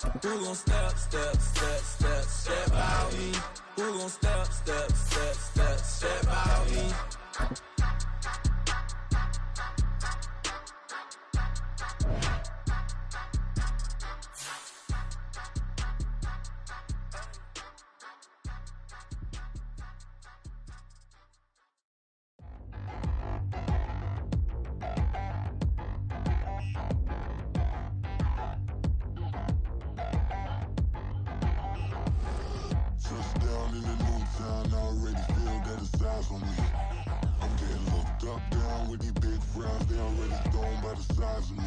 Who gon' step out me? Who gon' step out me? Touchdown in the new town, I already feel that it's eyes on me. I'm getting looked up, down with these big frowns, they already thrown by the size of me.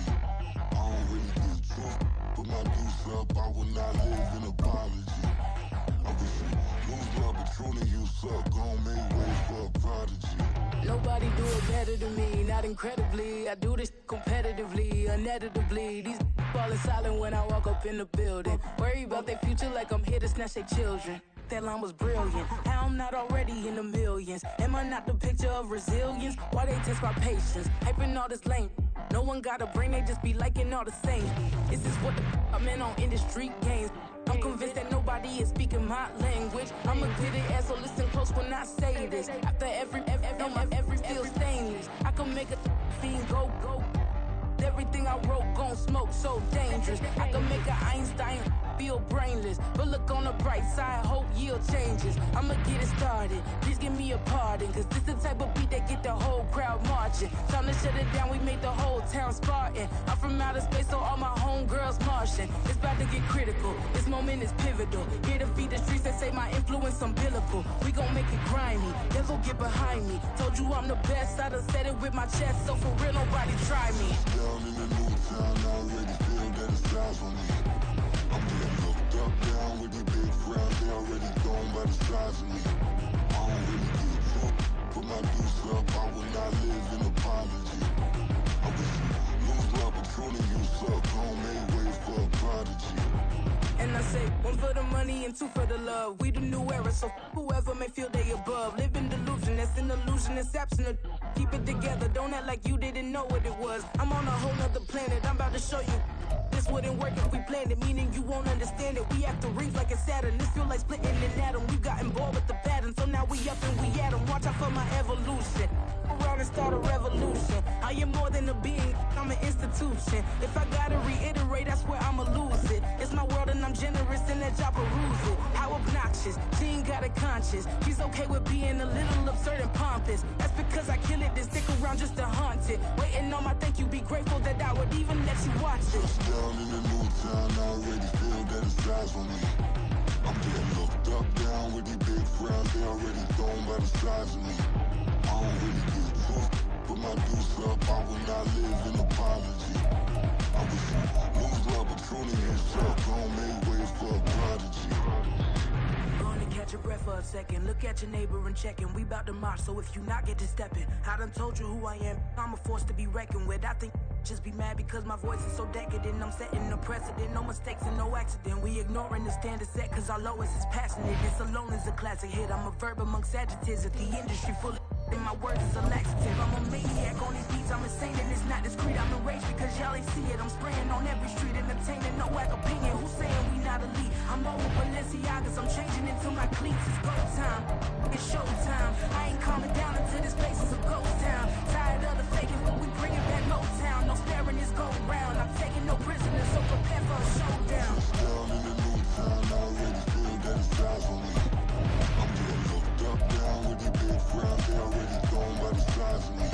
I don't really give truth, put my deuce up, I will not live in apology. I wish you lose love, but truly you suck, gon' make way for a prodigy. Nobody do it better than me, not incredibly. I do this competitively, uneditably. These falling silent when I walk up in the building. Worry about their future like I'm here to snatch their children. That line was brilliant. How I'm not already in the millions? Am I not the picture of resilience? Why they test my patience? Hyping all this lame. No one got a brain, they just be liking all the same. This is what the I'm in on industry games. I'm convinced that nobody is speaking my language. I'm a good ass, so listen close when I say this. After every feel stainless. I can make a fiend go. Everything I wrote gon' smoke, so dangerous. I can make an Einstein feel brainless. But look on the bright side, hope yield changes. I'ma get it started, please give me a pardon. Cause this the type of beat that get the whole crowd marching. Time to shut it down, we made the whole town Spartan. I'm from outer space, so all my homegirls Martian. It's about to get critical, this moment is pivotal. Here to feed the streets that say my influence umbilical. We gon' make it grimy, devil get behind me. Told you I'm the best, I done said it with my chest. So for real, nobody try me. Down in the new town, I already feel that it's eyes on me. I'm getting looked up, down with these big frowns, they already thrown by the size of me. I don't really give truth, put my deuce up, I will not live in apology. I wish you lose love, but truly you suck, gon' make way for a prodigy. And I say, one for the money and two for the love. We the new era, so whoever may feel they above. Live in delusion, that's an illusion, it's absent. Keep it together, don't act like you didn't know what it was. I'm on a whole nother planet, I'm about to show you. This wouldn't work if we planned it, meaning you won't understand it. We have to rings like a Saturn, this feel like splitting an atom. We've gotten bored with the pattern, so now we up and we at 'em. Watch out for my evolution. Around and start a revolution. I am more than a being, I'm an institution. If I gotta reiterate, that's where I'ma lose it. It's my world and I'm generous and that y'all peruse it. How obnoxious, she ain't got a conscience. She's okay with being a little absurd and pompous. That's because I kill it, then stick around just to haunt it. Waiting on my thank you, be grateful that I would even let you watch it. Down in the new town, I already feel that it's eyes on me. I'm getting looked up, down with these big frowns, they already thrown by the size of me. I don't really give truth, put my deuce up, I will not live in apology. I wish you lose love, but truly you suck, gon' make way for a prodigy. Gonna catch your breath for a second. Look at your neighbor and checking. We bout to march, so if you not get to stepping. I done told you who I am. I'm a force to be reckoned with. I think just be mad because my voice is so decadent. I'm setting a precedent. No mistakes and no accident. We ignoring the standard set cause our lowest is passionate. This alone is a classic hit. I'm a verb amongst adjectives. If the industry full of and my words is a laxative. I'm a maniac on these beats. I'm insane and it's not discreet. I'm enraged because y'all ain't see it. I'm spraying on every street, entertaining no whack opinion. Who's saying we not elite? I'm over Balenciagas. I'm changing into my cleats. It's go time. It's show time. I ain't calming down until this place is a ghost town. Tired of the faking, but we bringing back Motown. No sparing this go round. I'm taking no prisoners, so prepare for a showdown. Down in the new town, I already feel that it's eyes on me. I'm getting looked up, down with these big frowns, they already thrown by the size of me.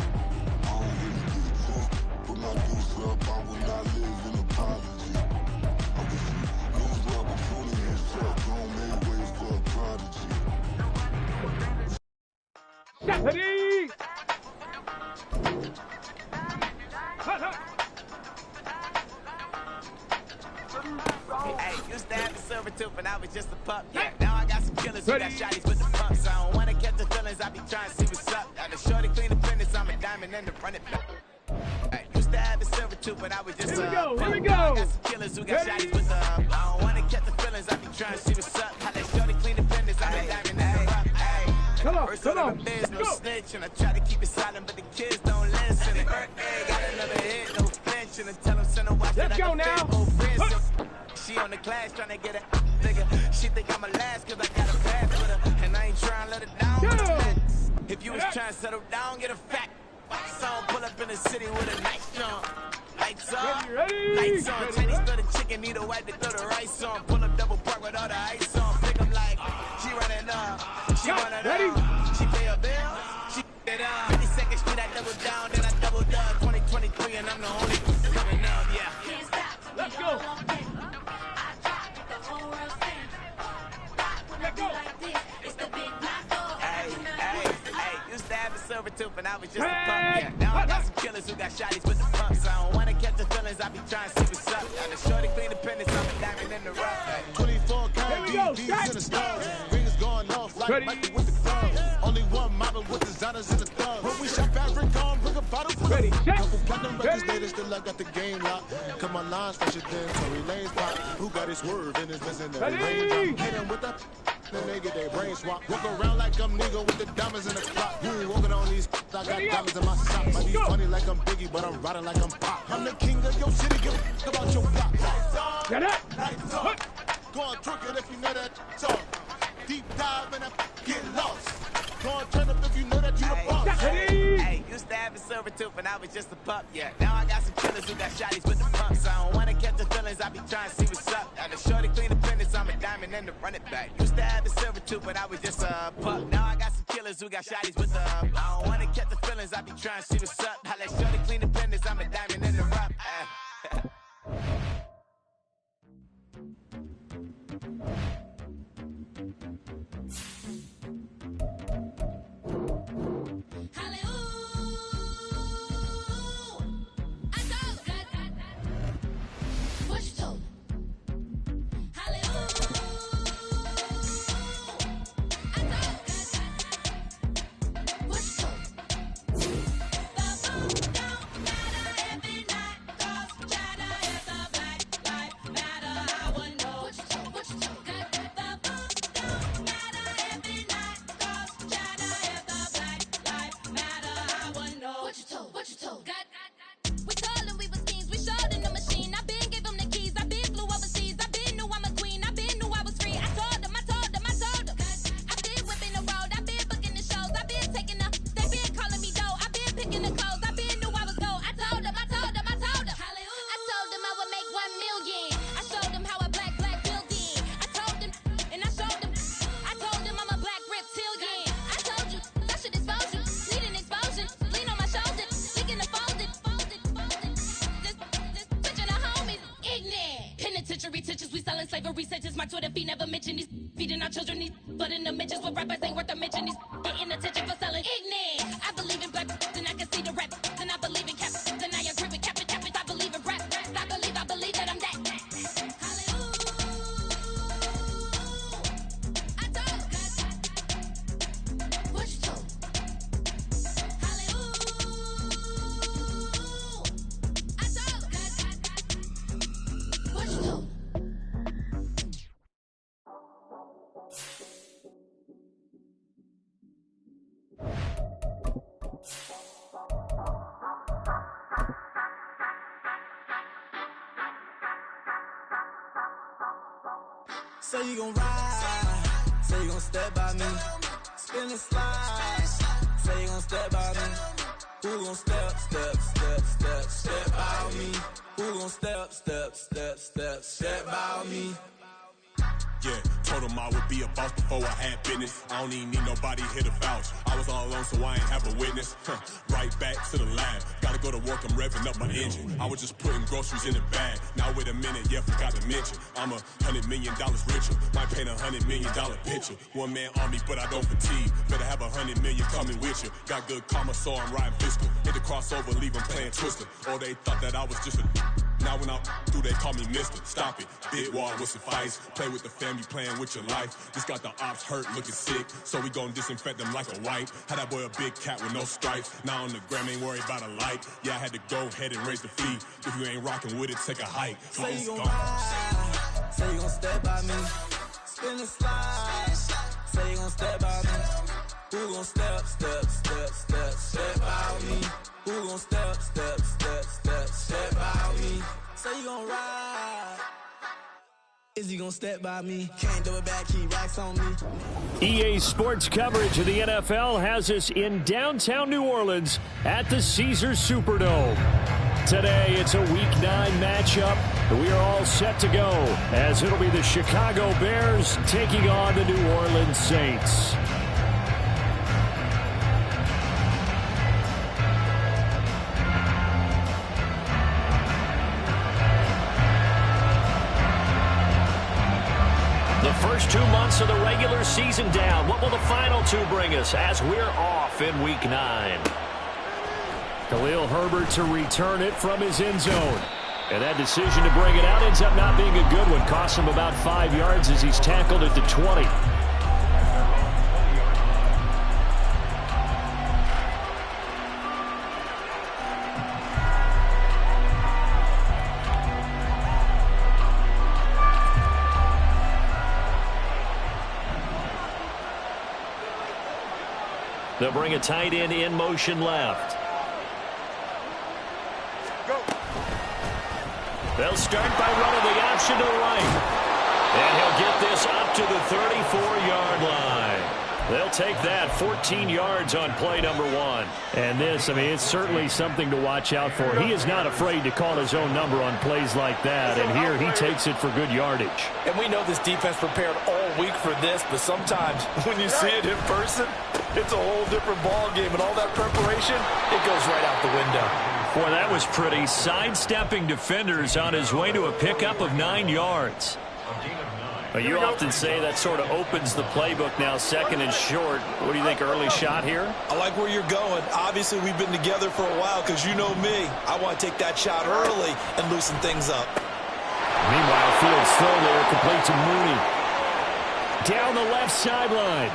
I don't really give truth, put my deuce up, I will not live in apology. I wish you lose love, but truly you suck, gon' make way for a prodigy. Ready! Hey, used to have a silver tooth and I was just a pup. Yeah, now I got some killers who got shotties with the pumps. I don't wanna catch the feelings, I be trying to see what's up. Got the shorty clean the fitness, I'm a diamond and the run it back. Hey, used to have a silver tooth but I was just Here we go, pup. here we Now I go. got some killers who got shotties with the I don't wanna catch the feelings, I be trying to see what's up. How that shorty clean the fitness, I'm a diamond and the rock. Hey, Come on, first come order on. of biz, no Go. snitch, and I try to keep it silent, but the kids don't listen. Got another hit, no flinch, and I tell them send a watch Let's that I go can now. fit, old friends. Huh. She She on the class tryna get a nigga. She think I'm a last cause I got a pass with her. And I ain't tryna let her down with a fact. If you was tryna settle down, get a fact. Song pull up in the city with a nice jump. Lights on, lights on. Chinese throw the chicken, need a wipe to throw the rice on. Pull up double park with all the ice on. Pick 'em like, she running up, she running up. She pay a bill, she it up. 52nd Street, I double down, then I double up. 2023 and I'm the only coming up, yeah. Let's go. Tooth and I was just a pup, yeah. Now I got some killers who got shotties with the pumps. I don't wanna catch the feelings, I be trying to see what's up. Got the shorty clean the pendants, I'm a diamond in the rough. 24 karat DVDs in the stars. Rings going off like Michael with the club. Only one model with designers in the thugs. When we shop fabric on, bring a bottle for Ready, set, couple platinum records later, still I got the game locked. Cause my lines fresher than Tory Lane's pop. Who got his swerve in his missing every raindrop. Hit him with the then they get their brain swap. Walk around like I'm nigga with the diamonds in the clock. You ain't walking on these, I got diamonds in my sock. Might be funny like I'm Biggie, but I'm riding like I'm Pop. I'm the king of your city, give a about your block. Lights on, lights on. Go on, twerk it if you know that song. Deep dive and get lost. Go on, turn up if you know that you the boss. Hey, used to have a silver tooth and I was just a pup, yeah. Now I got some killers who got shotties with the pumps. I don't wanna catch the feelings, I be trying to see what's up. Got the shorty clean the pendants, I'm a diamond and the run it back. Used to have a silver tooth but I was just a pup. Now I got some killers who got shotties with the I don't wanna catch the feelings, I be trying to see what's up. I let shorty clean the pendants, I'm a diamond in the rough. Say you gon' ride, say you gon' step by me, spin and slide, say you gon' step by me. Who gon' step by me? Who gon' step by me? Yeah, told him I would be a boss before I had business. I don't even need nobody here to vouch. I was all alone, so I ain't have a witness. Right back to the lab. Gotta go to work, I'm revving up my engine. I was just putting groceries in the bag. Now wait a minute, yeah, forgot to mention. I'm $100 million richer. Might paint $100 million picture. One man army, but I don't fatigue. Better have 100 million coming with you. Got good karma, so I'm riding fiscal. Hit the crossover, leave them playing Twister. Or they thought that I was just a... Now when I'm through, they call me Mister. Stop it. Big wall with some fights. Play with the family, playing with your life. Just got the ops hurt, looking sick. So we gon' disinfect them like a wipe. Had that boy a big cat with no stripes. Now on the gram, ain't worried about a light. Yeah, I had to go ahead and raise the fee. If you ain't rocking with it, take a hike. Say you gon' ride, say you gon' step by me. Spin and slide, say you gon' step by me. Who gon' step by me? Who gon' step by me? Say you gon' ride, Is he gonna step by me? Can't do it back, keep racks on me. EA Sports coverage of the NFL has us in downtown New Orleans at the Caesars Superdome. Today, it's a Week 9 matchup. We are all set to go as it'll be the Chicago Bears taking on the New Orleans Saints. The first 2 months of the regular season down. What will the final 2 bring us as we're off in Week 9? Khalil Herbert to return it from his end zone. And that decision to bring it out ends up not being a good one. Costs him about 5 yards as he's tackled at the 20. They'll bring a tight end in motion left. They'll start by running the option to the right. And he'll get this up to the 34-yard line. They'll take that 14 yards on play number 1. And this, I mean, it's certainly something to watch out for. He is not afraid to call his own number on plays like that. And here he takes it for good yardage. And we know this defense prepared all week for this, but sometimes when you see it in person, it's a whole different ball game. And all that preparation, it goes right out the window. Boy, that was pretty. Sidestepping defenders on his way to a pickup of 9 yards. You often say that sort of opens the playbook now, second and short. What do you think, early shot here? I like where you're going. Obviously, we've been together for a while because you know me. I want to take that shot early and loosen things up. Meanwhile, Fields throw there, complete to Mooney. Down the left sideline.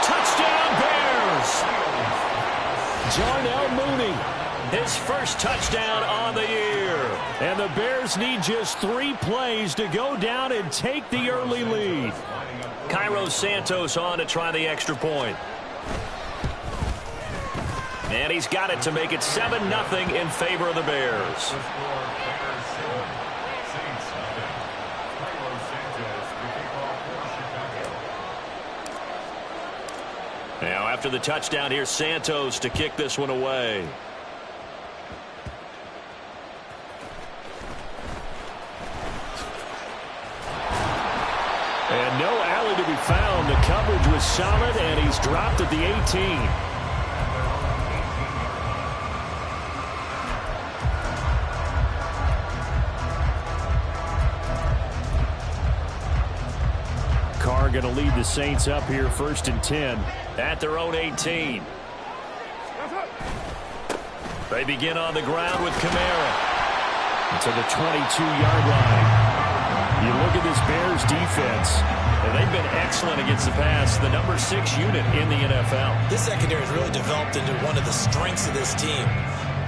Touchdown, Bears! Jarnell Mooney. His first touchdown on the year. And the Bears need just 3 plays to go down and take the early lead. Cairo Santos on to try the extra point. And he's got it to make it 7-0 in favor of the Bears. Now after the touchdown, here's Santos to kick this one away. And no alley to be found. The coverage was solid, and he's dropped at the 18. Carr going to lead the Saints up here, 1st and 10 at their own 18. They begin on the ground with Kamara to the 22-yard line. You look at this Bears defense, and they've been excellent against the pass, the number 6 unit in the NFL. This secondary has really developed into one of the strengths of this team.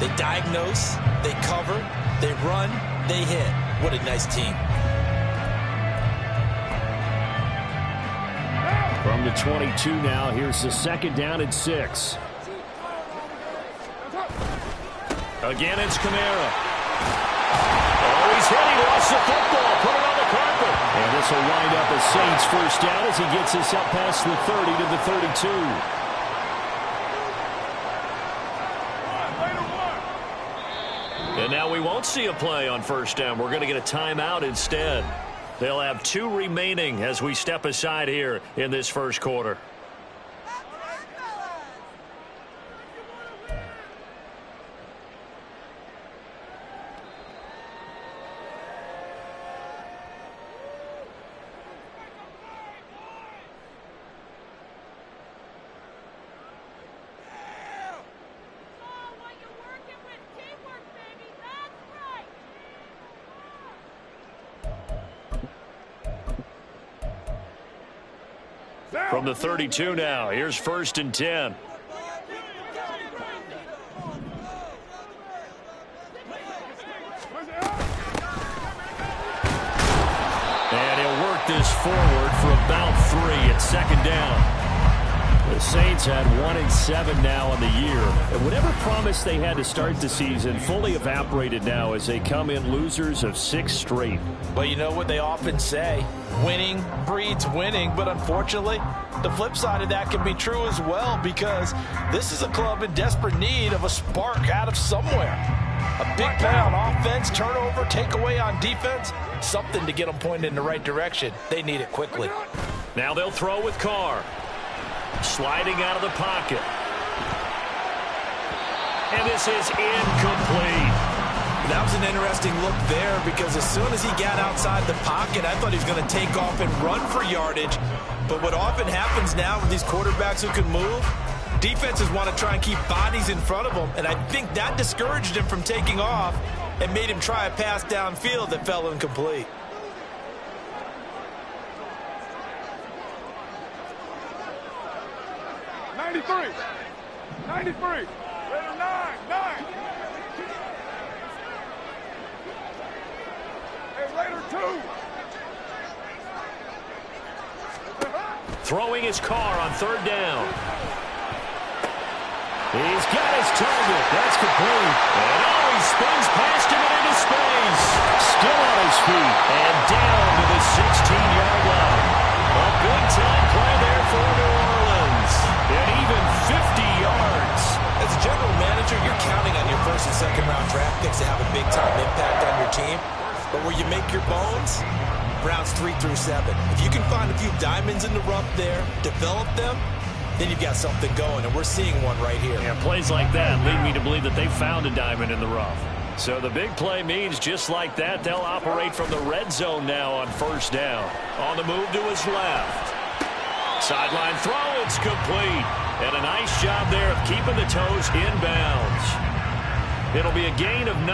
They diagnose, they cover, they run, they hit. What a nice team. From the 22 now, here's the 2nd down and 6. Again, it's Kamara. Oh, he's hit. He lost the football. Put it on the carpet. And this will wind up a Saints 1st down as he gets us up past the 30 to the 32. And now we won't see a play on 1st down. We're going to get a timeout instead. They'll have 2 remaining as we step aside here in this 1st quarter. From the 32 now, here's 1st and 10. And he'll work this forward for about 3 at 2nd down. The Saints had 1-7 now on the year. And whatever promise they had to start the season fully evaporated now as they come in losers of 6 straight. But you know what they often say, winning breeds winning. But unfortunately, the flip side of that can be true as well, because this is a club in desperate need of a spark out of somewhere. A big play on offense, turnover, takeaway on defense, something to get them pointed in the right direction. They need it quickly. Now they'll throw with Carr. Sliding out of the pocket. And this is incomplete. That was an interesting look there, because as soon as he got outside the pocket, I thought he was going to take off and run for yardage. But what often happens now with these quarterbacks who can move, defenses want to try and keep bodies in front of them, and I think that discouraged him from taking off and made him try a pass downfield that fell incomplete. Raider 9. Hey, Raider 2. Throwing his Carr on 3rd down. He's got his target. That's complete. And he spins past him and into space. Still on his feet. And down to the 16-yard line. A big-time play there for New Orleans. And even 50 yards. As a general manager, you're counting on your first and second round draft picks to have a big-time impact on your team. But where you make your bones, rounds 3 through 7. If you can find a few diamonds in the rough there, develop them, then you've got something going, and we're seeing one right here. Yeah, plays like that lead me to believe that they found a diamond in the rough. So the big play means just like that, they'll operate from the red zone now on 1st down. On the move to his left. Sideline throw, it's complete. And a nice job there of keeping the toes inbounds. It'll be a gain of 9,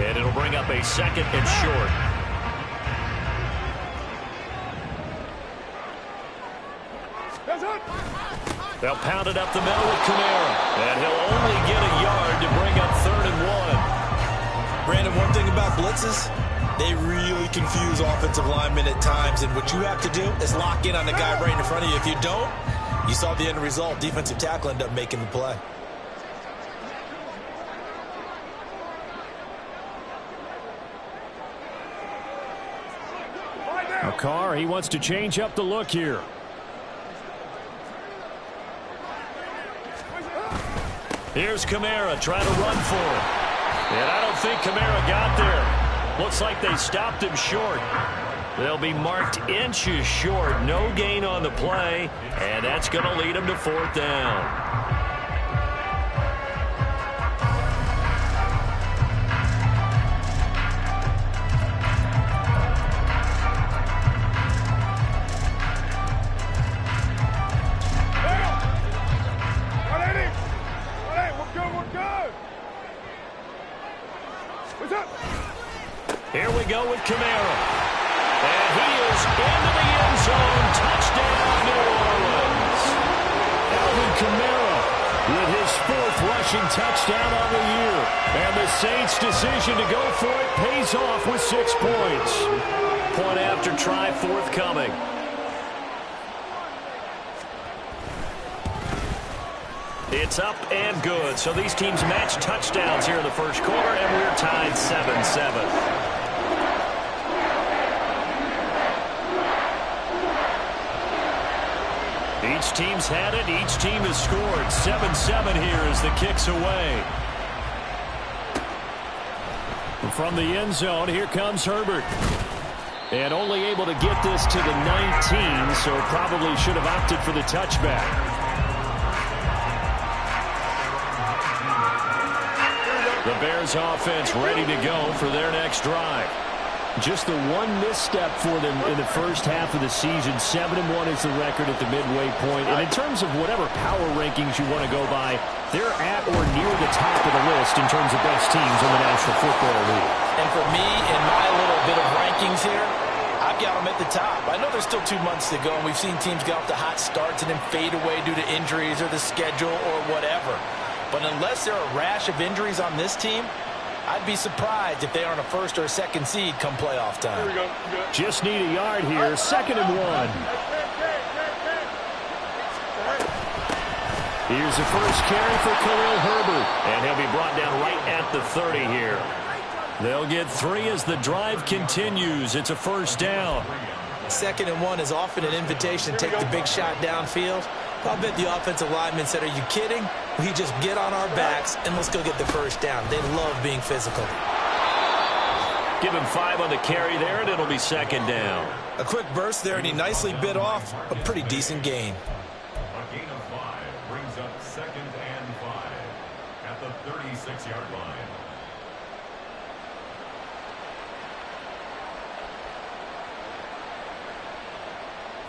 and it'll bring up a 2nd and short. They'll pound it up the middle with Kamara. And he'll only get a yard to bring up 3rd and 1. Brandon, one thing about blitzes, they really confuse offensive linemen at times. And what you have to do is lock in on the guy right in front of you. If you don't, you saw the end result. Defensive tackle ended up making the play. Carr, he wants to change up the look here. Here's Kamara trying to run for it. And I don't think Kamara got there. Looks like they stopped him short. They'll be marked inches short. No gain on the play. And that's going to lead them to 4th down. Here we go with Kamara. And he is into the end zone. Touchdown, New Orleans. Alvin Kamara with his 4th rushing touchdown on the year. And the Saints' decision to go for it pays off with 6 points. Point after try forthcoming. It's up and good. So these teams match touchdowns here in the 1st quarter, and we're tied 7-7. Each team's had it. Each team has scored. 7-7 here as the kick's away. From the end zone, here comes Herbert. And only able to get this to the 19, so probably should have opted for the touchback. The Bears offense ready to go for their next drive. Just the one misstep for them in the first half of the season. 7-1 is the record at the midway point. And in terms of whatever power rankings you want to go by, they're at or near the top of the list in terms of best teams in the National Football League. And for me, in my little bit of rankings here, I've got them at the top. I know there's still 2 months to go, and we've seen teams get off to hot starts and then fade away due to injuries or the schedule or whatever. But unless there are a rash of injuries on this team, I'd be surprised if they aren't a 1st or a 2nd seed come playoff time. Here we go. Just need a yard here. 2nd and 1. Here's the first carry for Khalil Herbert, and he'll be brought down right at the 30 here. They'll get 3 as the drive continues. It's a first down. 2nd and 1 is often an invitation to take the big shot downfield. I'll bet the offensive lineman said, are you kidding? We just get on our backs and let's go get the first down. They love being physical. Give him 5 on the carry there, and it'll be 2nd down. A quick burst there, and he nicely bit off a pretty decent gain. A gain of 5 brings up 2nd and 5 at the 36-yard line.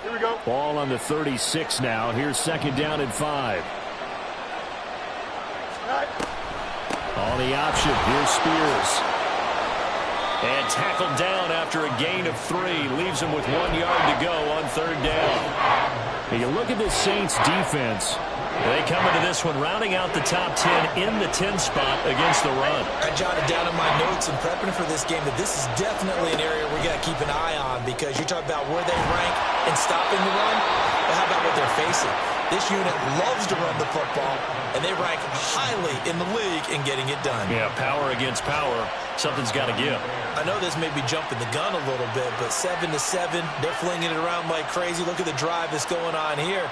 Here we go. Ball on the 36 now. Here's 2nd down and 5. On the option, here's Spears. And tackled down after a gain of 3. Leaves him with 1 yard to go on 3rd down. And you look at this Saints defense. They come into this one rounding out the top 10 in the 10 spot against the run. I jotted down in my notes in prepping for this game that this is definitely an area we got to keep an eye on, because you talk about where they rank in stopping the run, but how about what they're facing? This unit loves to run the football, and they rank highly in the league in getting it done. Yeah, power against power. Something's got to give. I know this may be jumping the gun a little bit, but 7-7, they're flinging it around like crazy. Look at the drive that's going on here.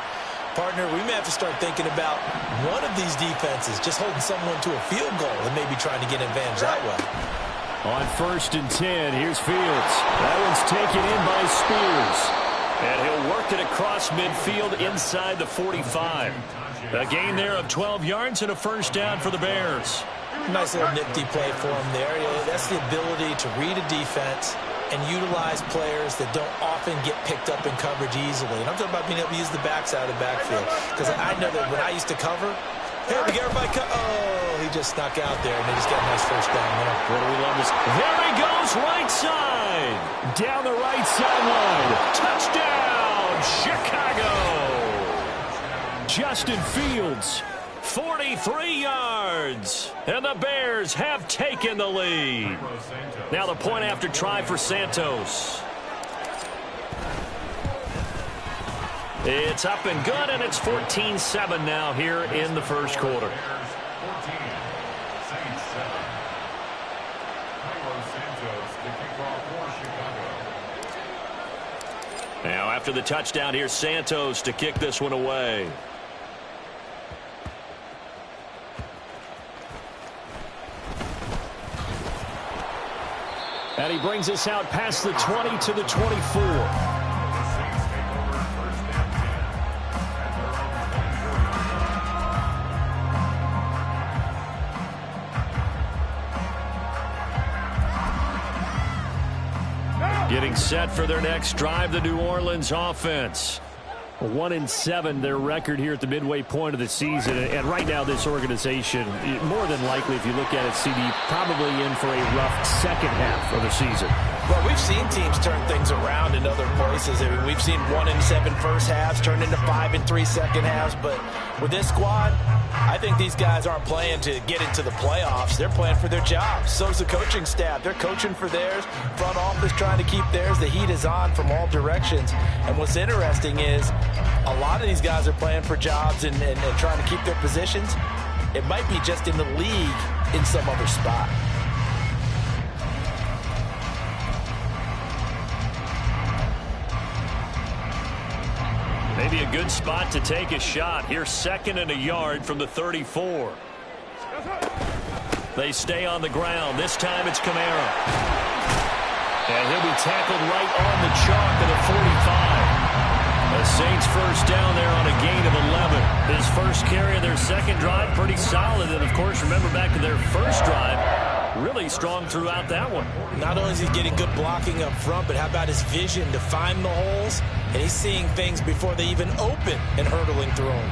Partner, we may have to start thinking about one of these defenses just holding someone to a field goal and maybe trying to get an advantage that way. On 1st and 10, here's Fields. That one's taken in by Spears. And he'll work it across midfield inside the 45. A gain there of 12 yards and a first down for the Bears. Nice little nifty play for him there. That's the ability to read a defense and utilize players that don't often get picked up in coverage easily. And I'm talking about being able to use the backside of the backfield. Because I know that when I used to cover, hey, we get everybody he just snuck out there, and they just got a nice first down there. What do we love this? There he goes, right side. Down the right sideline. Touchdown, Chicago. Justin Fields, 43 yards. And the Bears have taken the lead. Now the point after try for Santos. It's up and good, and it's 14-7 now here in the first quarter. Now after the touchdown, here's Santos to kick this one away. And he brings us out past the 20 to the 24. Getting set for their next drive, the New Orleans offense. 1-7, their record here at the midway point of the season. And right now, this organization, more than likely, if you look at it, CD, probably in for a rough second half of the season. Well, we've seen teams turn things around in other places. I mean, we've seen 1-7 first halves turn into 5-3 second halves. But with this squad, I think these guys aren't playing to get into the playoffs. They're playing for their jobs. So's the coaching staff. They're coaching for theirs. Front office trying to keep theirs. The heat is on from all directions. And what's interesting is a lot of these guys are playing for jobs and trying to keep their positions. It might be just in the league in some other spot. Maybe a good spot to take a shot. Here's 2nd and a yard from the 34. They stay on the ground. This time it's Kamara. And he'll be tackled right on the chalk of the 45. The Saints first down there on a gain of 11. His first carry of their second drive, pretty solid. And, of course, remember back to their first drive, really strong throughout that one. Not only is he getting good blocking up front, but how about his vision to find the holes? And he's seeing things before they even open and hurtling through them.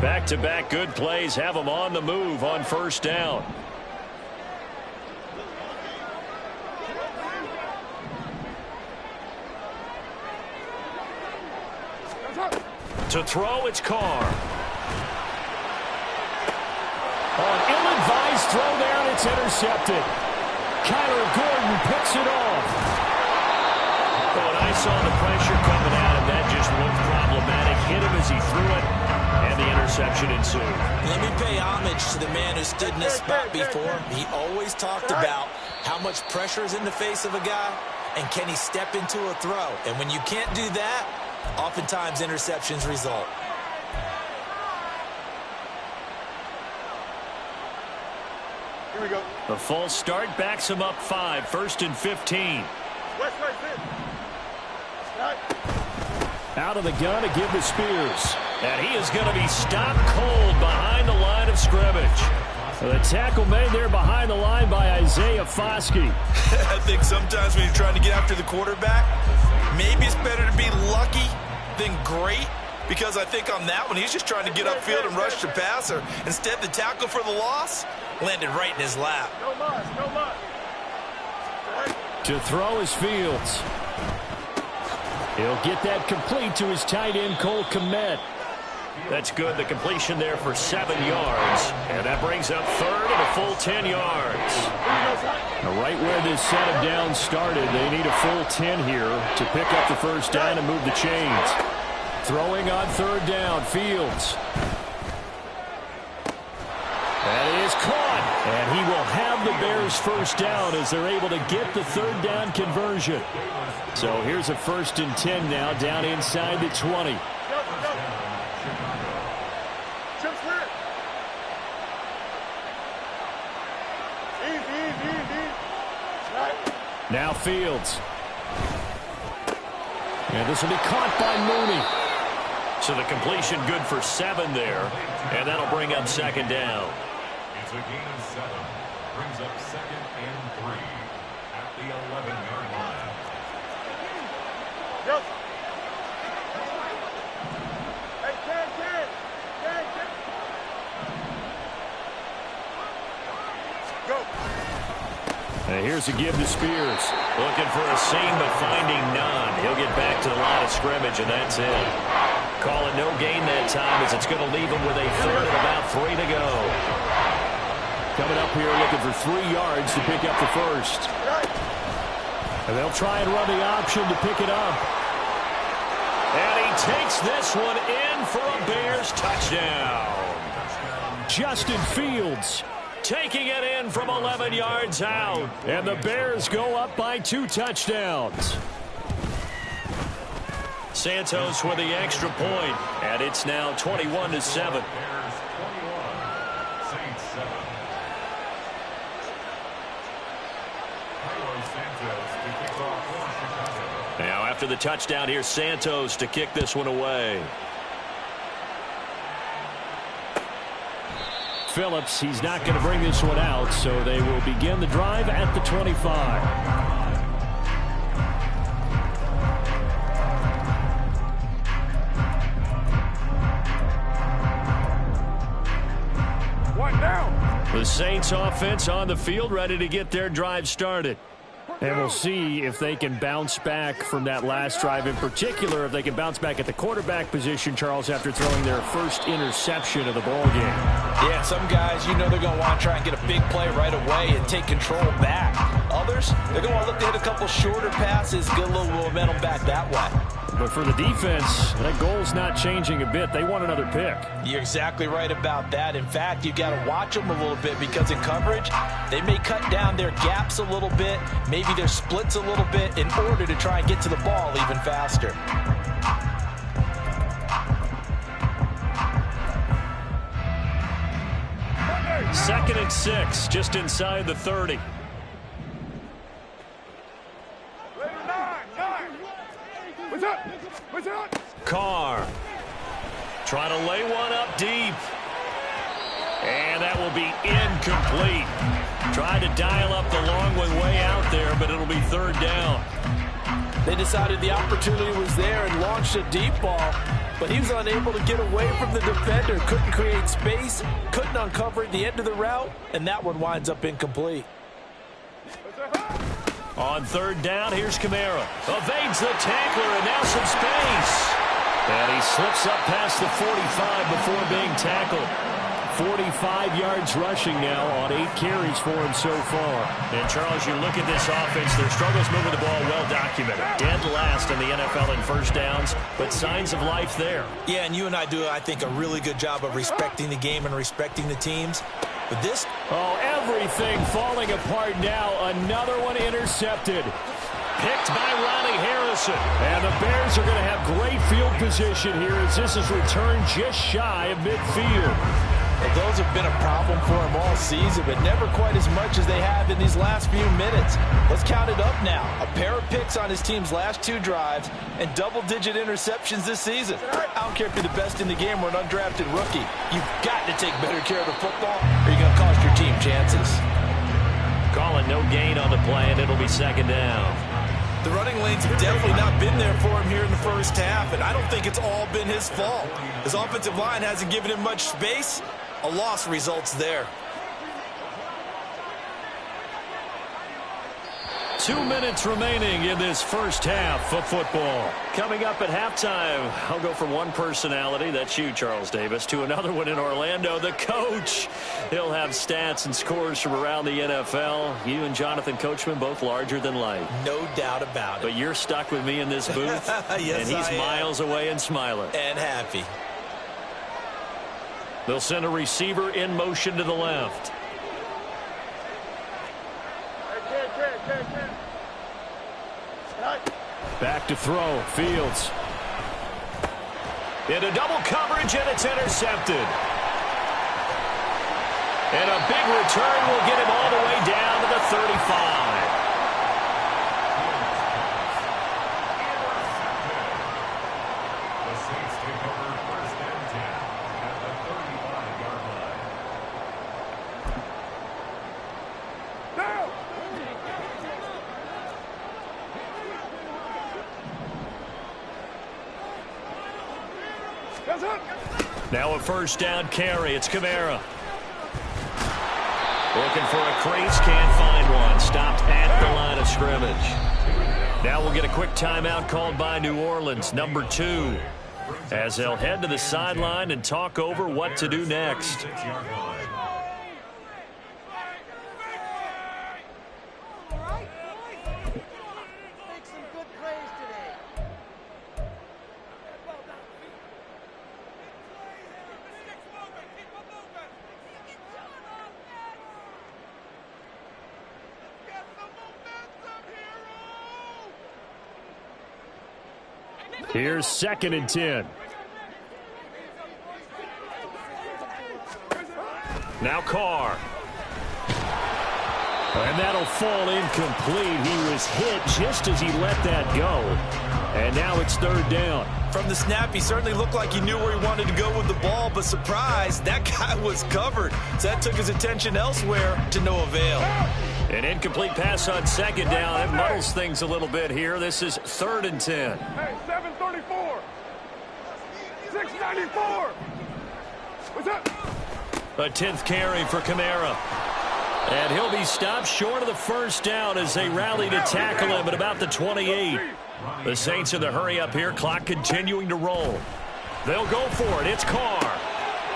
Back-to-back good plays have them on the move on first down. To throw, it's Carr. On ill-advised throw there, and it's intercepted. Kyler Gordon picks it off. When I saw the pressure coming at him, that just looked problematic. Hit him as he threw it, and the interception ensued. Let me pay homage to the man who stood in this spot before. He always talked about how much pressure is in the face of a guy, and can he step into a throw. And when you can't do that, oftentimes interceptions result. Here we go. The false start backs him up 5, 1st and 15. West right there. Right. Out of the gun to give to Spears. And he is going to be stopped cold behind the line of scrimmage. The tackle made there behind the line by Isaiah Foskey. I think sometimes when you're trying to get after the quarterback, maybe it's better to be lucky than great. Because I think on that one, he's just trying to get upfield and rush the passer. Instead, the tackle for the loss landed right in his lap. No loss, no loss. To throw is Fields. He'll get that complete to his tight end, Cole Kmet. That's good. The completion there for 7 yards. And that brings up 3rd and a full 10 yards. Right where this set of downs started, they need a full 10 here to pick up the first down and move the chains. Throwing on 3rd down, Fields. That is caught. And he will have the Bears first down as they're able to get the 3rd down conversion. So here's a 1st and 10 now down inside the 20. Now Fields. And this will be caught by Mooney. So the completion good for 7 there. And that'll bring up 2nd down. It's a gain of 7. Brings up 2nd and 3 at the 11-yard line. Yep. Hey, Ken. Go. And here's a give to Spears. Looking for a seam, but finding none. He'll get back to the line of scrimmage, and that's it. Call it no gain that time, as it's going to leave him with a 3rd and about 3 to go. Coming up here looking for 3 yards to pick up the first. And they'll try and run the option to pick it up. And he takes this one in for a Bears touchdown. Justin Fields taking it in from 11 yards out. And the Bears go up by 2 touchdowns. Santos with the extra point. And it's now 21-7. Now after the touchdown, here's Santos to kick this one away. Phillips, he's not going to bring this one out, so they will begin the drive at the 25. One down. The Saints offense on the field, ready to get their drive started. And we'll see if they can bounce back from that last drive, in particular if they can bounce back at the quarterback position, Charles, after throwing their first interception of the ball game. Yeah, some guys, they're going to want to try and get a big play right away and take control back. Others, they're going to want to look to hit a couple shorter passes, get a little momentum back that way. But for the defense, that goal's not changing a bit. They want another pick. You're exactly right about that. In fact, you've got to watch them a little bit because in coverage, they may cut down their gaps a little bit, maybe their splits a little bit in order to try and get to the ball even faster. Second and 6, just inside the 30. What's up? Carr trying to lay one up deep. And that will be incomplete. Tried to dial up the long one way out there, but it'll be 3rd down. They decided the opportunity was there and launched a deep ball, but he was unable to get away from the defender. Couldn't create space, couldn't uncover at the end of the route, and that one winds up incomplete. On 3rd down, here's Kamara. Evades the tackler, and now some space. And he slips up past the 45 before being tackled. 45 yards rushing now on 8 carries for him so far. And, Charles, you look at this offense, their struggles moving the ball well documented. Dead last in the NFL in first downs, but signs of life there. Yeah, and you and I do, I think, a really good job of respecting the game and respecting the teams. But this... Oh, everything falling apart now. Another one intercepted. Picked by Ronnie Harrison. And the Bears are going to have great field position here as this is returned just shy of midfield. Well, those have been a problem for him all season, but never quite as much as they have in these last few minutes. Let's count it up now. A pair of picks on his team's last 2 drives and double-digit interceptions this season. I don't care if you're the best in the game or an undrafted rookie. You've got to take better care of the football or you're going to cost your team chances. Calling no gain on the play, and it'll be second down. The running lanes have definitely not been there for him here in the first half, and I don't think it's all been his fault. His offensive line hasn't given him much space. A loss results there. 2 minutes remaining in this first half of football. Coming up at halftime, I'll go from one personality, that's you, Charles Davis, to another one in Orlando, the coach. He'll have stats and scores from around the NFL. You and Jonathan Coachman both larger than life. No doubt about it. But you're stuck with me in this booth, yes, and he's miles away and smiling. And happy. They'll send a receiver in motion to the left. Back to throw. Fields. Into double coverage, and it's intercepted. And a big return will get him all the way down to the 35. The Saints take over first and 10 at the 35-yard line. Now a first down carry. It's Kamara. Looking for a crease, can't find one. Stopped at the line of scrimmage. Now we'll get a quick timeout called by New Orleans, number 2, as they'll head to the sideline and talk over what to do next. Here's second and 10. Now Carr. And that'll fall incomplete. He was hit just as he let that go. And now it's third down. From the snap, he certainly looked like he knew where he wanted to go with the ball, but surprise, that guy was covered. So that took his attention elsewhere to no avail. An incomplete pass on second down. It muddles things a little bit here. This is third and 10. Hey, 734. 694. What's up? A 10th carry for Kamara. And he'll be stopped short of the first down as they rally to tackle him at about the 28. The Saints in the hurry up here. Clock continuing to roll. They'll go for it. It's Carr.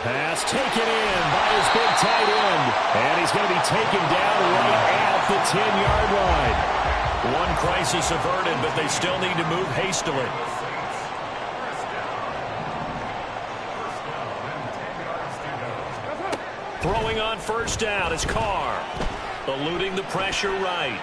Pass taken in by his big tight end. And he's going to be taken down right at the 10-yard line. One crisis averted, but they still need to move hastily. Throwing on first down is Carr. Eluding the pressure right.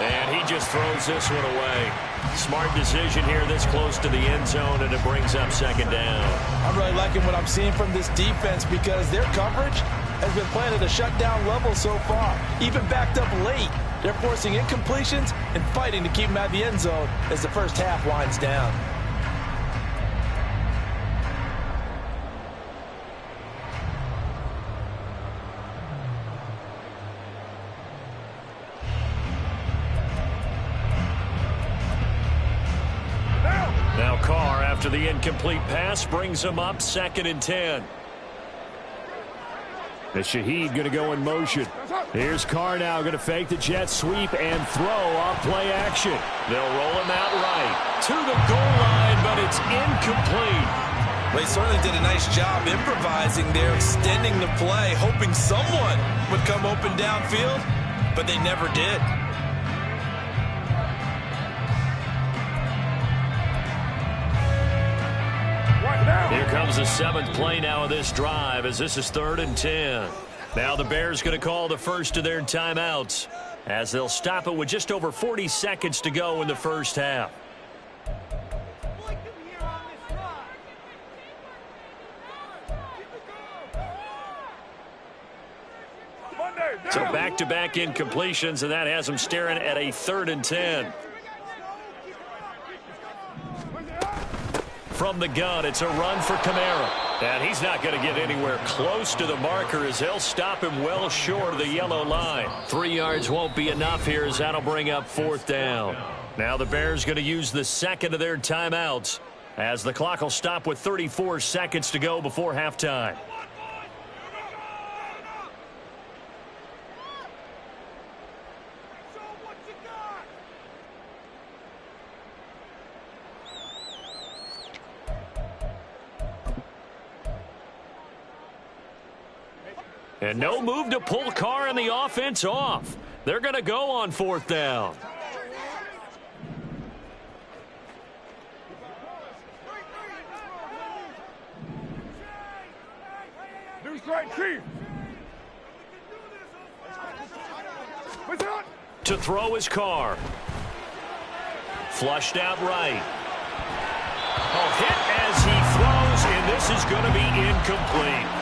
And he just throws this one away. Smart decision here this close to the end zone, and it brings up second down. I'm really liking what I'm seeing from this defense because their coverage has been playing at a shutdown level so far. Even backed up late, they're forcing incompletions and fighting to keep them out of the end zone as the first half winds down. Now Carr, after the incomplete pass, brings him up second and 10. The Shaheed going to go in motion. Here's Carr now going to fake the jet sweep and throw off play action. They'll roll him out right to the goal line, but it's incomplete. Well, he certainly did a nice job improvising there, extending the play, hoping someone would come open downfield, but they never did. Here comes the 7th play now of this drive as this is 3rd and 10. Now the Bears going to call the first of their timeouts as they'll stop it with just over 40 seconds to go in the first half. So back-to-back incompletions, and that has them staring at a 3rd and 10. From the gun, it's a run for Kamara. And he's not going to get anywhere close to the marker as they'll stop him well short of the yellow line. 3 yards won't be enough here as that'll bring up 4th down. Now the Bears going to use the second of their timeouts as the clock will stop with 34 seconds to go before halftime. And no move to pull Carr and the offense off. They're going to go on 4th down. New strike, Chief. To throw is Carr. Flushed out right. Oh, hit as he throws, and this is going to be incomplete.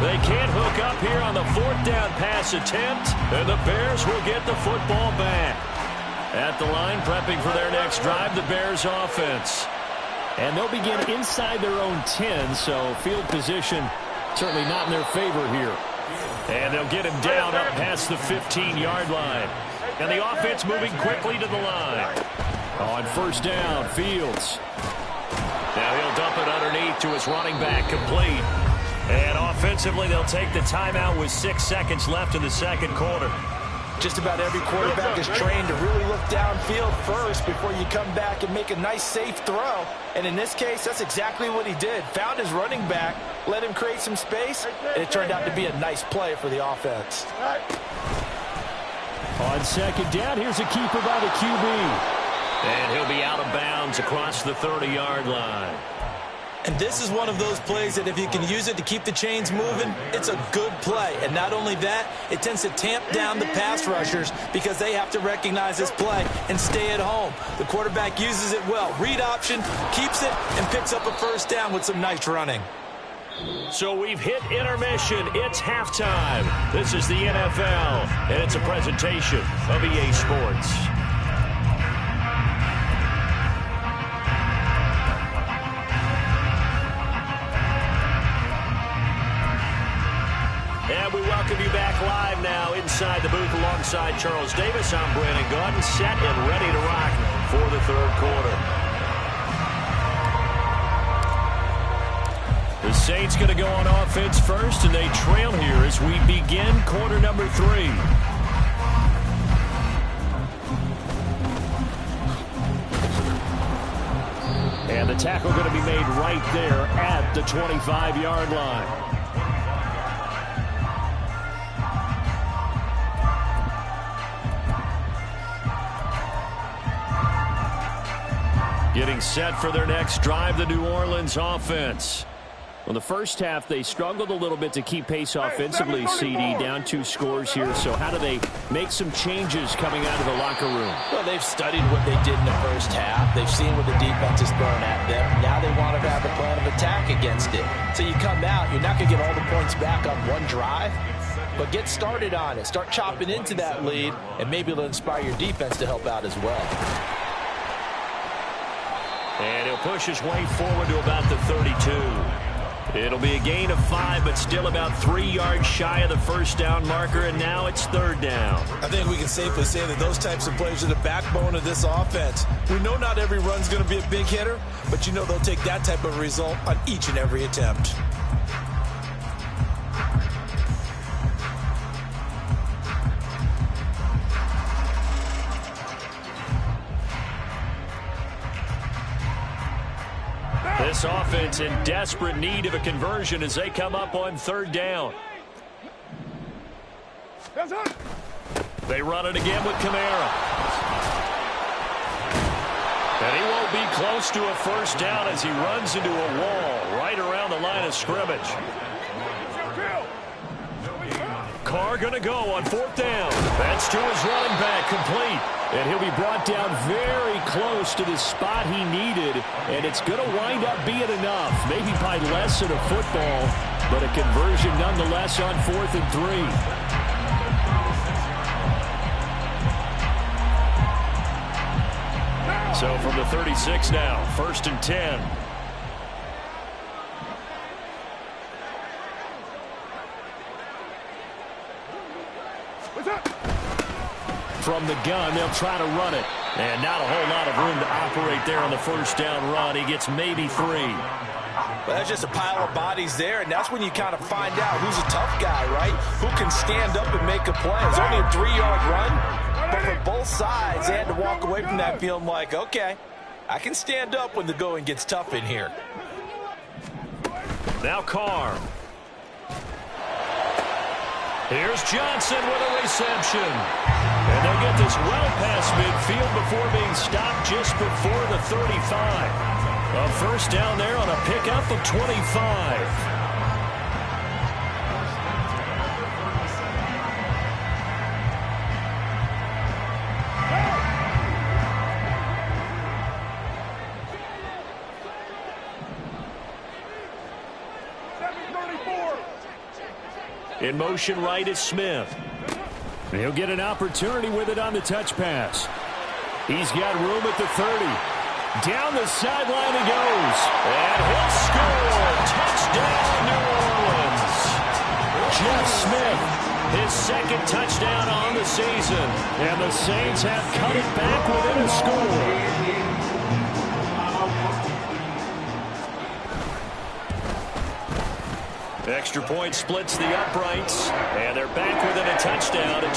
They can't hook up here on the 4th down pass attempt, and the Bears will get the football back. At the line, prepping for their next drive, the Bears offense. And they'll begin inside their own 10, so field position certainly not in their favor here. And they'll get him down up past the 15-yard line. And the offense moving quickly to the line. On 1st down, Fields. Now he'll dump it underneath to his running back, complete. And offensively, they'll take the timeout with 6 seconds left in the second quarter. Just about every quarterback is trained to really look downfield first before you come back and make a nice, safe throw. And in this case, that's exactly what he did. Found his running back, let him create some space, and it turned out to be a nice play for the offense. On 2nd down, here's a keeper by the QB. And he'll be out of bounds across the 30-yard line. And this is one of those plays that if you can use it to keep the chains moving, it's a good play. And not only that, it tends to tamp down the pass rushers because they have to recognize this play and stay at home. The quarterback uses it well. Read option, keeps it, and picks up a 1st down with some nice running. So we've hit intermission. It's halftime. This is the NFL, and it's a presentation of EA Sports. And we welcome you back live now inside the booth alongside Charles Davis. I'm Brandon Gaudin, set and ready to rock for the 3rd quarter. The Saints going to go on offense first, and they trail here as we begin quarter number 3. And the tackle going to be made right there at the 25-yard line. Getting set for their next drive, the New Orleans offense. Well, the first half, they struggled a little bit to keep pace offensively, CD, down 2 scores here. So how do they make some changes coming out of the locker room? Well, they've studied what they did in the first half. They've seen what the defense has thrown at them. Now they want to have a plan of attack against it. So you come out, you're not going to get all the points back on one drive, but get started on it. Start chopping into that lead, and maybe it'll inspire your defense to help out as well. And he'll push his way forward to about the 32. It'll be a gain of 5, but still about 3 yards shy of the 1st down marker, and now it's 3rd down. I think we can safely say that those types of plays are the backbone of this offense. We know not every run's going to be a big hitter, but you know they'll take that type of result on each and every attempt. This This offense in desperate need of a conversion as they come up on third down. They run it again with Kamara. And he won't be close to a first down as he runs into a wall right around the line of scrimmage. Carr going to go on fourth down. That's to his running back, complete. And he'll be brought down very close to the spot he needed. And it's going to wind up being enough, maybe by less than a football, but a conversion nonetheless on 4th and 3. So from the 36 now, 1st and 10. From the gun, they'll try to run it. And not a whole lot of room to operate there on the first down run. He gets maybe 3. Well, that's just a pile of bodies there, and that's when you kind of find out who's a tough guy, right? Who can stand up and make a play. It's only a 3-yard run, but for both sides, they had to walk away from that feeling like, okay, I can stand up when the going gets tough in here. Now Carr. Here's Johnson with a reception. And they'll get this well past midfield before being stopped just before the 35. A first down there on a pickup of 25. In motion right is Smith. He'll get an opportunity with it on the touch pass. He's got room at the 30. Down the sideline he goes. And he'll score. Touchdown, New Orleans. Jeff Smith, his second touchdown on the season. And the Saints have cut it back within a score. Extra point splits the uprights, and they're back within a touchdown at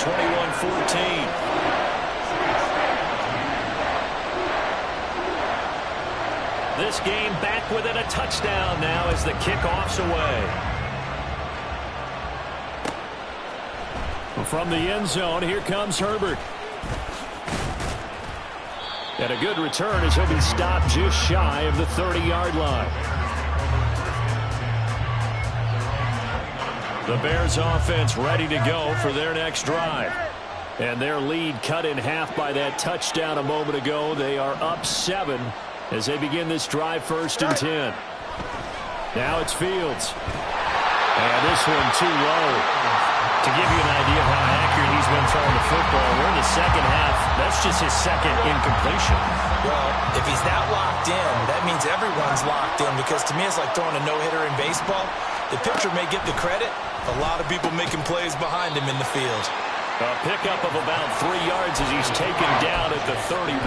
21-14. This game back within a touchdown now as the kickoff's away. From the end zone, here comes Herbert. And a good return as he'll be stopped just shy of the 30-yard line. The Bears offense ready to go for their next drive. And their lead cut in half by that touchdown a moment ago. They are up 7 as they begin this drive, 1st and 10. Now it's Fields. And this one too low. To give you an idea of how accurate he's been throwing the football, we're in the second half. That's just his second incompletion. Well, if he's that locked in, that means everyone's locked in, because to me it's like throwing a no-hitter in baseball. The pitcher may get the credit. A lot of people making plays behind him in the field. A pickup of about 3 yards as he's taken down at the 31.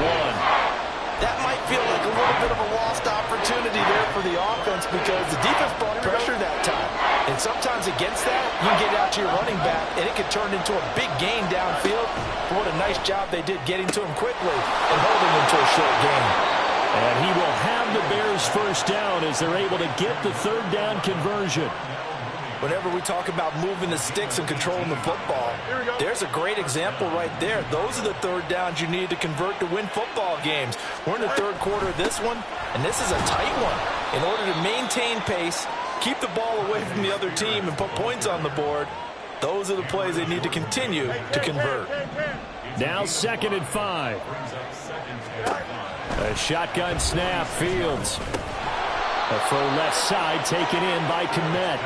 That might feel like a little bit of a lost opportunity there for the offense, because the defense brought pressure that time. And sometimes against that, you can get out to your running back, and it could turn into a big gain downfield. But what a nice job they did getting to him quickly and holding him to a short gain. And he will have the Bears first down as they're able to get the 3rd down conversion. Whenever we talk about moving the sticks and controlling the football, there's a great example right there. Those are the 3rd downs you need to convert to win football games. We're in the 3rd quarter of this one, and this is a tight one. In order to maintain pace, keep the ball away from the other team, and put points on the board, those are the plays they need to continue to convert. Now 2nd and 5. A shotgun snap, Fields. A full left side taken in by Kmet.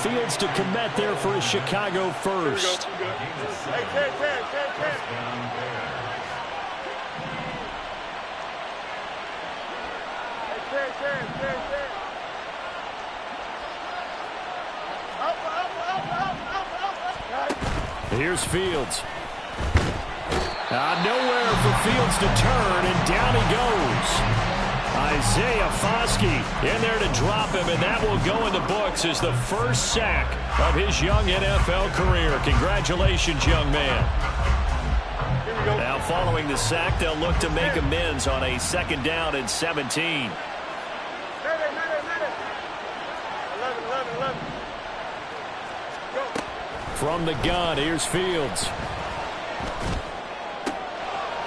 Fields to Kmet there for a Chicago first. Here's Fields. Nowhere for Fields to turn, and down he goes. Isaiah Foskey in there to drop him, and that will go in the books as the first sack of his young NFL career. Congratulations, young man. Now following the sack, they'll look to make amends on a 2nd down and 17. From the gun, here's Fields.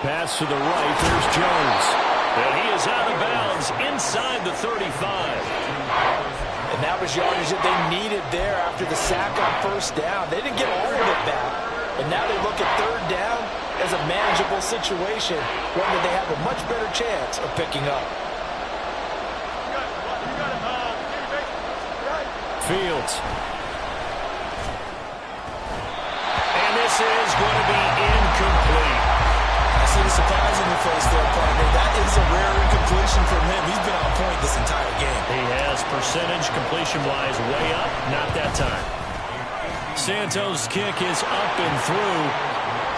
Pass to the right, there's Jones. And he is out of bounds inside the 35. And that was yardage that they needed there after the sack on first down. They didn't get all of it back. And now they look at third down as a manageable situation, one that they have a much better chance of picking up. Fields. And this is going to be incomplete. I see the surprise in your face there, partner. That is a rare incompletion from him. He's been on point this entire game. He has percentage completion-wise way up, not that time. Santos' kick is up and through.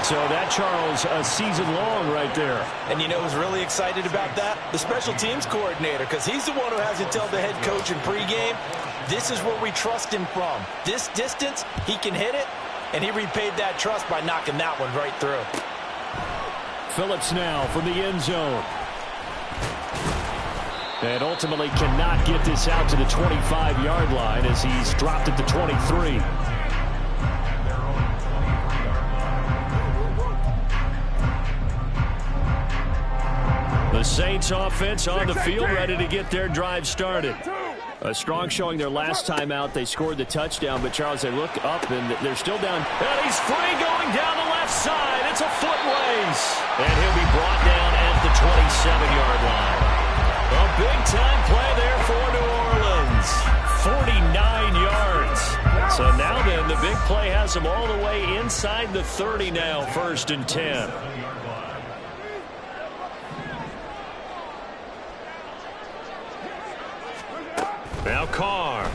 So that, Charles, a season long right there. And you know who's really excited about that? The special teams coordinator, because he's the one who has to tell the head coach in pregame, this is where we trust him from. This distance, he can hit it, and he repaid that trust by knocking that one right through. Phillips now from the end zone. And ultimately cannot get this out to the 25-yard line as he's dropped at the 23. The Saints offense on the field, ready to get their drive started. A strong showing their last time out. They scored the touchdown, but Charles, they look up and they're still down. And he's free going down the left side. It's a foot race. And he'll be brought down at the 27-yard line. A big-time play there for New Orleans. 49 yards. So now then, the big play has them all the way inside the 30 now, 1st and 10. Now Carr.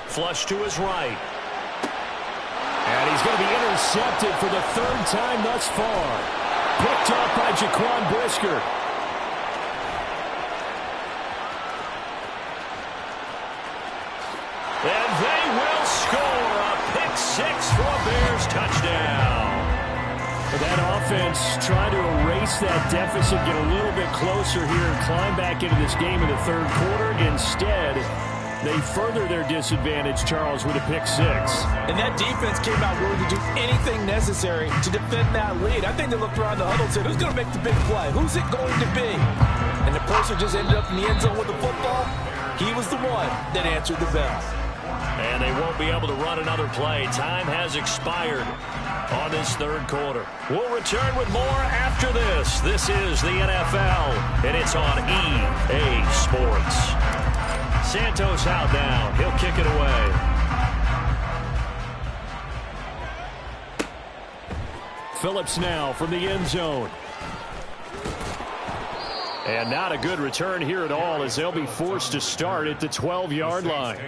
Flush to his right. And he's going to be intercepted for the 3rd time thus far. Picked up by Jaquan Brisker. And they will score a pick 6 for a Bears touchdown. That offense trying to erase that deficit, get a little bit closer here and climb back into this game in the 3rd quarter. Instead, they further their disadvantage, Charles, with a pick 6. And that defense came out willing to do anything necessary to defend that lead. I think they looked around the huddle and said, who's going to make the big play? Who's it going to be? And the person just ended up in the end zone with the football. He was the one that answered the bell. And they won't be able to run another play. Time has expired on this 3rd quarter. We'll return with more after this. This is the NFL, and it's on EA Sports. Santos out now. He'll kick it away. Phillips now from the end zone. And not a good return here at all as they'll be forced to start at the 12-yard line.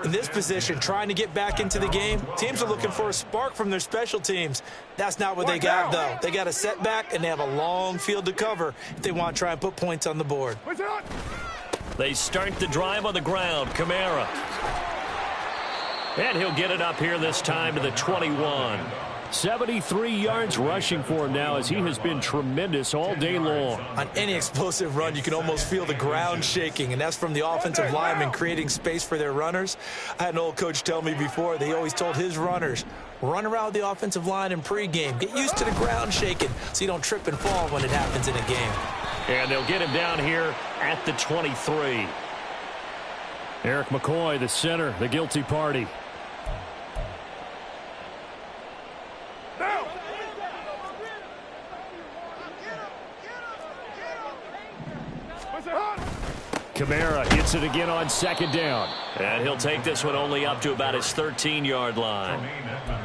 In this position, trying to get back into the game, teams are looking for a spark from their special teams. That's not what they got, though. They got a setback, and they have a long field to cover if they want to try and put points on the board. They start the drive on the ground. Kamara. And he'll get it up here this time to the 21. 73 yards rushing for him now as he has been tremendous all day long. On any explosive run, you can almost feel the ground shaking, and that's from the offensive linemen creating space for their runners. I had an old coach tell me before, they always told his runners, run around the offensive line in pregame. Get used to the ground shaking so you don't trip and fall when it happens in a game. And they'll get him down here at the 23. Eric McCoy, the center, the guilty party. Kamara hits it again on 2nd down. And he'll take this one only up to about his 13-yard line.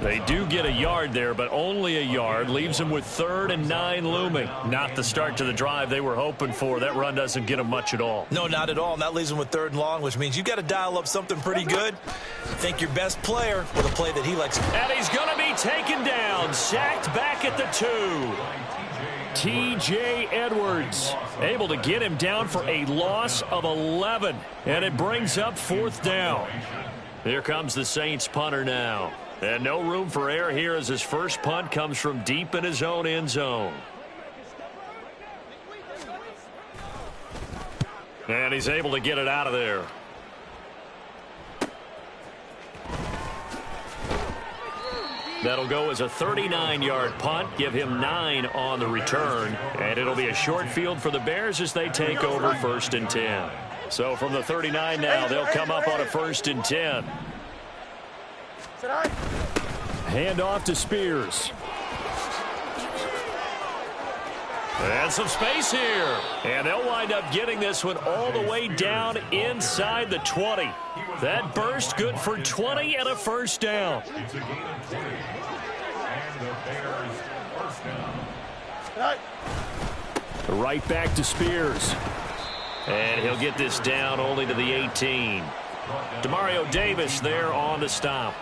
They do get a yard there, but only a yard. Leaves them with 3rd and 9 looming. Not the start to the drive they were hoping for. That run doesn't get them much at all. No, not at all. And that leaves them with 3rd and long, which means you've got to dial up something pretty good. Think your best player with a play that he likes. And he's going to be taken down. Sacked back at the 2. T.J. Edwards able to get him down for a loss of 11. And it brings up 4th down. Here comes the Saints punter now. And no room for error here as his first punt comes from deep in his own end zone. And he's able to get it out of there. That'll go as a 39-yard punt, give him 9 on the return, and it'll be a short field for the Bears as they take over 1st and 10. So from the 39 now, they'll come up on a 1st and 10. Hand off to Spears. And some space here. And they'll wind up getting this one all the way down inside the 20. That burst good for 20 and a first down. It's a gain of 20. And the Bears first down. Right back to Spears. And he'll get this down only to the 18. Demario Davis there on the stop.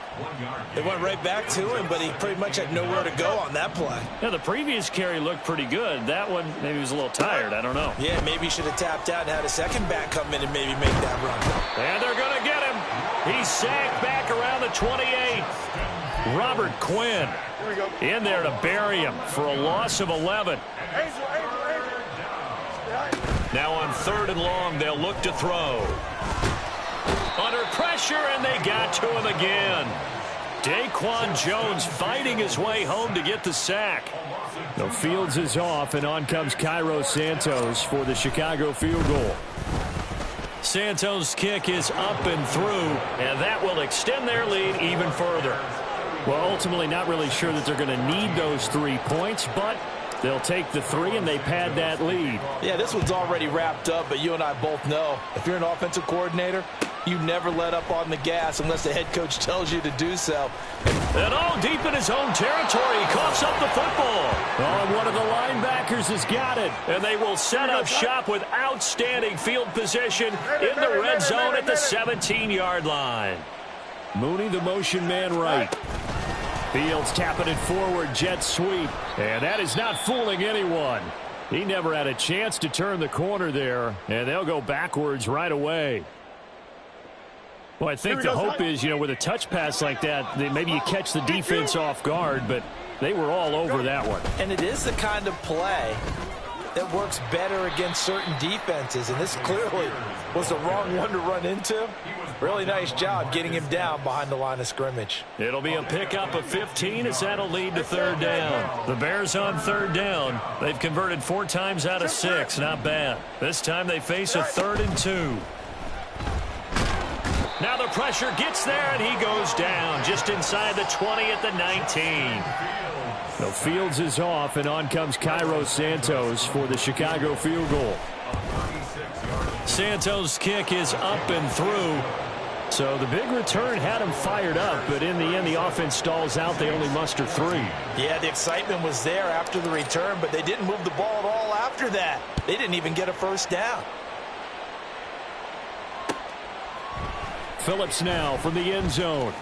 They went right back to him, but he pretty much had nowhere to go on that play. Yeah, the previous carry looked pretty good. That one, maybe he was a little tired. I don't know. Yeah, maybe he should have tapped out and had a second back come in and maybe make that run. And they're going to get him. He's sacked back around the 28. Robert Quinn in there to bury him for a loss of 11. Now on 3rd and long, they'll look to throw. Under pressure, and they got to him again. Daquan Jones fighting his way home to get the sack. The Fields is off, and on comes Cairo Santos for the Chicago field goal. Santos' kick is up and through, and that will extend their lead even further. Well, ultimately not really sure that they're going to need those 3 points, but they'll take the 3 and they pad that lead. Yeah, this one's already wrapped up, but you and I both know if you're an offensive coordinator, you never let up on the gas unless the head coach tells you to do so. And all deep in his own territory, he coughs up the football. Oh, one of the linebackers has got it. And they will set up shop with outstanding field position in the red zone at the 17-yard line. Mooney, the motion man right. Fields tapping it forward, jet sweep. And that is not fooling anyone. He never had a chance to turn the corner there, and they'll go backwards right away. Well, I think the hope is, with a touch pass like that, maybe you catch the defense off guard, but they were all over that one. And it is the kind of play that works better against certain defenses, and this clearly was the wrong one to run into. Really nice job getting him down behind the line of scrimmage. It'll be a pickup of 15 as that'll lead to 3rd down. The Bears on 3rd down. They've converted 4 times out of 6. Not bad. This time they face a 3rd and 2. Now the pressure gets there, and he goes down just inside the 20 at the 19. The Fields is off, and on comes Cairo Santos for the Chicago field goal. Santos' kick is up and through. So the big return had him fired up, but in the end, the offense stalls out. They only muster 3. Yeah, the excitement was there after the return, but they didn't move the ball at all after that. They didn't even get a first down. Phillips now from the end zone.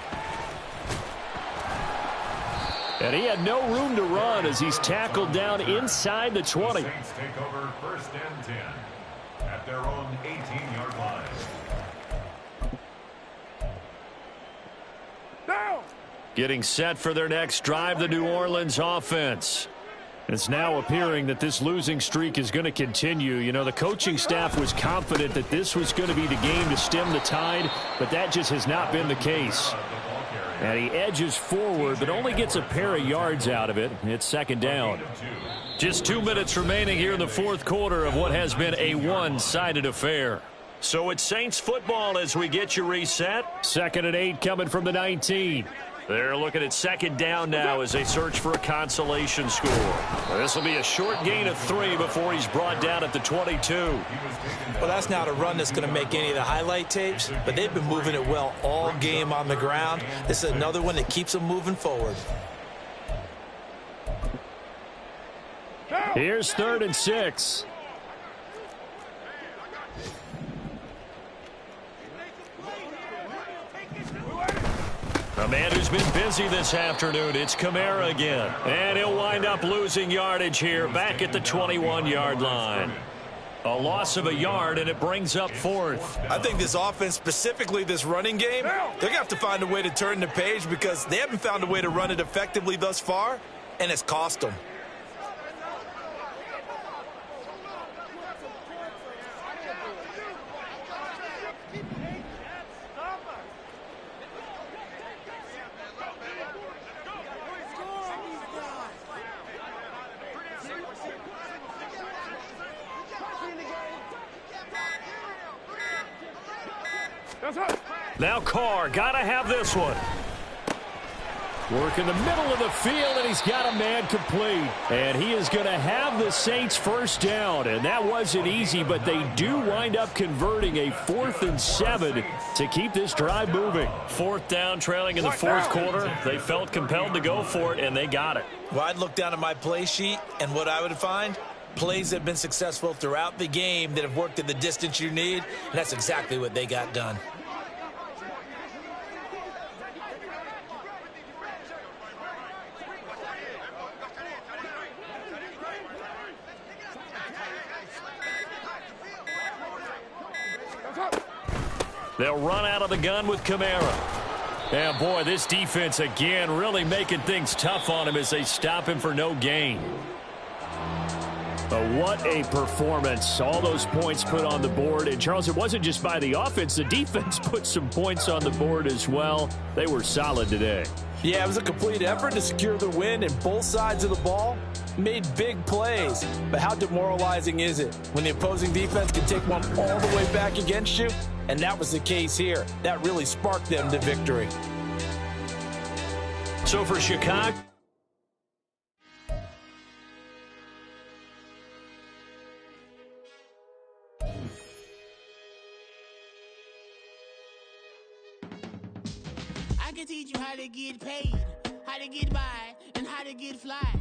And he had no room to run as he's tackled down inside the 20. Saints take over 1st and 10 at their own 18-yard line. Getting set for their next drive, the New Orleans offense. It's now appearing that this losing streak is going to continue. The coaching staff was confident that this was going to be the game to stem the tide, but that just has not been the case. And he edges forward, but only gets a pair of yards out of it. It's 2nd down. Just 2 minutes remaining here in the 4th quarter of what has been a one-sided affair. So it's Saints football as we get you reset. 2nd and 8 coming from the 19. They're looking at 2nd down now as they search for a consolation score. This will be a short gain of 3 before he's brought down at the 22. Well, that's not a run that's going to make any of the highlight tapes, but they've been moving it well all game on the ground. This is another one that keeps them moving forward. Here's 3rd and 6. A man who's been busy this afternoon, it's Kamara again. And he'll wind up losing yardage here back at the 21-yard line. A loss of a yard, and it brings up 4th. I think this offense, specifically this running game, they're going to have to find a way to turn the page because they haven't found a way to run it effectively thus far, and it's cost them. Now Carr, gotta have this one. Work in the middle of the field, and he's got a man complete. And he is going to have the Saints first down. And that wasn't easy, but they do wind up converting a 4th and 7 to keep this drive moving. 4th down, trailing in the 4th quarter. They felt compelled to go for it, and they got it. Well, I'd look down at my play sheet, and what I would find, plays that have been successful throughout the game that have worked at the distance you need, and that's exactly what they got done. They'll run out of the gun with Kamara. And, boy, this defense, again, really making things tough on him as they stop him for no gain. But what a performance. All those points put on the board. And, Charles, it wasn't just by the offense. The defense put some points on the board as well. They were solid today. Yeah, it was a complete effort to secure the win, and both sides of the ball made big plays. But how demoralizing is it when the opposing defense can take one all the way back against you? And that was the case here. That really sparked them to victory. So for Chicago, I can teach you how to get paid, how to get by, and how to get fly.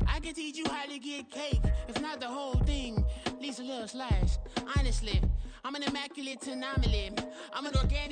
I can teach you how to get cake, if not the whole thing, at least a little slice. Honestly, I'm an immaculate anomaly. I'm an organic